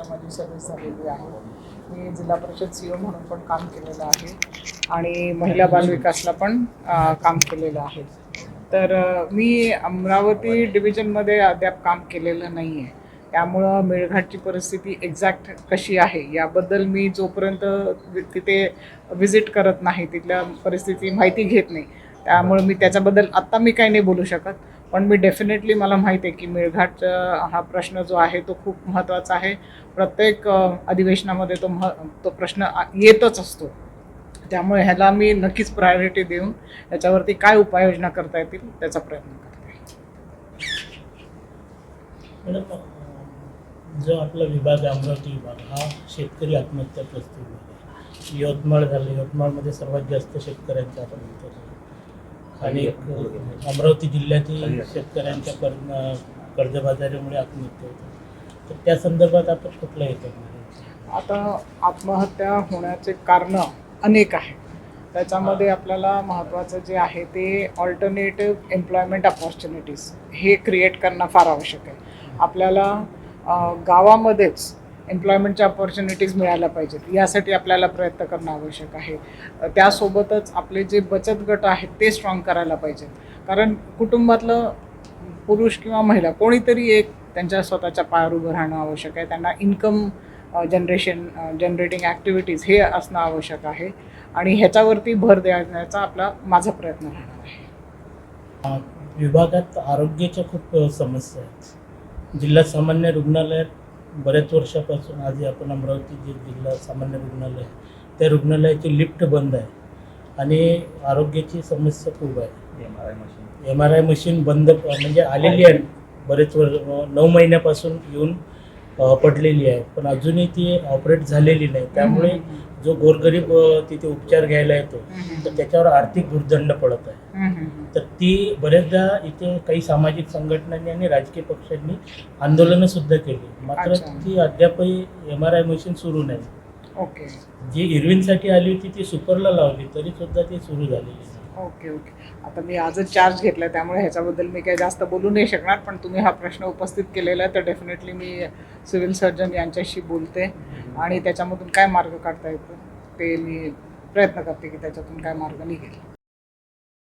माझी सर्व्हिस झालेली आहे. मी जिल्हा परिषद CO म्हणून पण काम केलेलं आहे आणि महिला बालविकासला पण काम केलेलं आहे. तर मी अमरावती डिव्हिजनमध्ये अद्याप काम केलेलं नाही आहे. त्यामुळं मेळघाटची परिस्थिती एक्झॅक्ट कशी आहे याबद्दल मी जोपर्यंत तिथे व्हिजिट करत नाही, तिथल्या परिस्थिती माहिती घेत नाही, त्यामुळे मी त्याच्याबद्दल आत्ता मी काही नाही बोलू शकत. पण मी डेफिनेटली मला माहिती आहे की मेळघाट हा प्रश्न जो आहे तो खूप महत्त्वाचा आहे. प्रत्येक अधिवेशनामध्ये तो प्रश्न येतच असतो. त्यामुळे ह्याला मी नक्कीच प्रायोरिटी देऊन याच्यावरती काय उपाययोजना करता येतील त्याचा प्रयत्न करते. मॅडम, जो आपला विभाग आहे अमरावती विभाग हा शेतकरी आत्महत्याग्रस्त विभाग आहे. यवतमाळ झालं, यवतमाळमध्ये सर्वात जास्त शेतकऱ्यांच्या आत्महत्या झाल्या आणि अमरावती जिल्ह्यातील शेतकऱ्यांच्या कर्जबाजारीमुळे आत्महत्या होतात. तर त्या संदर्भात आपण कुठलं हे करणार? आता आत्महत्या होण्याचे कारणं अनेक आहेत. त्याच्यामध्ये आपल्याला महत्त्वाचं जे आहे ते ऑल्टरनेटिव्ह एम्प्लॉयमेंट अपॉर्च्युनिटीज हे क्रिएट करणं फार आवश्यक आहे. आपल्याला गावामध्येच एम्प्लॉयमेंटच्या अपॉर्च्युनिटीज मिळायला पाहिजेत, यासाठी आपल्याला प्रयत्न करणं आवश्यक आहे. त्यासोबतच आपले जे बचत गट आहेत ते स्ट्रॉंग करायला पाहिजेत. कारण कुटुंबातलं पुरुष किंवा महिला कोणीतरी एक त्यांच्या स्वतःच्या पायावर उभं राहणं आवश्यक आहे. त्यांना इन्कम जनरेटिंग ॲक्टिव्हिटीज हे असणं आवश्यक आहे आणि ह्याच्यावरती भर देण्याचा माझा प्रयत्न राहणार आहे. विभागात आरोग्याच्या खूप समस्या आहेत. जिल्हा सामान्य रुग्णालयात बऱ्याच वर्षापासून आधी आपण अमरावती जे जिल्हा सामान्य रुग्णालय आहे त्या रुग्णालयाची लिफ्ट बंद आहे आणि आरोग्याची समस्या खूप आहे. MRI मशीन बंद म्हणजे आलेली आहे, बरेच 9 महिन्यापासून येऊन पडलेली आहे, पण अजूनही ती ऑपरेट झालेली नाही. त्यामुळे जो गोरगरीब तिथे उपचार घ्यायला येतो तर त्याच्यावर आर्थिक भुर्दंड पडत आहे. तर ती बरेचदा इथे काही सामाजिक संघटनांनी आणि राजकीय पक्षांनी आंदोलनं सुद्धा केली, मात्र ती अद्यापही MRI मशीन सुरू नाही. ओके. जी इरविनसाठी आली होती ती सुपरला लावली तरी सुद्धा ती सुरू झालेली नाही. ओके. आता मी आजच चार्ज घेतला त्यामुळे ह्याच्याबद्दल मी काही जास्त बोलू नाही शकणार, पण तुम्ही हा प्रश्न उपस्थित केलेला आहे तर डेफिनेटली मी सिव्हिल सर्जन यांच्याशी बोलते आणि त्याच्यामधून काय मार्ग काढता येतो ते मी प्रयत्न करते की त्याच्यातून काय मार्ग निघेल.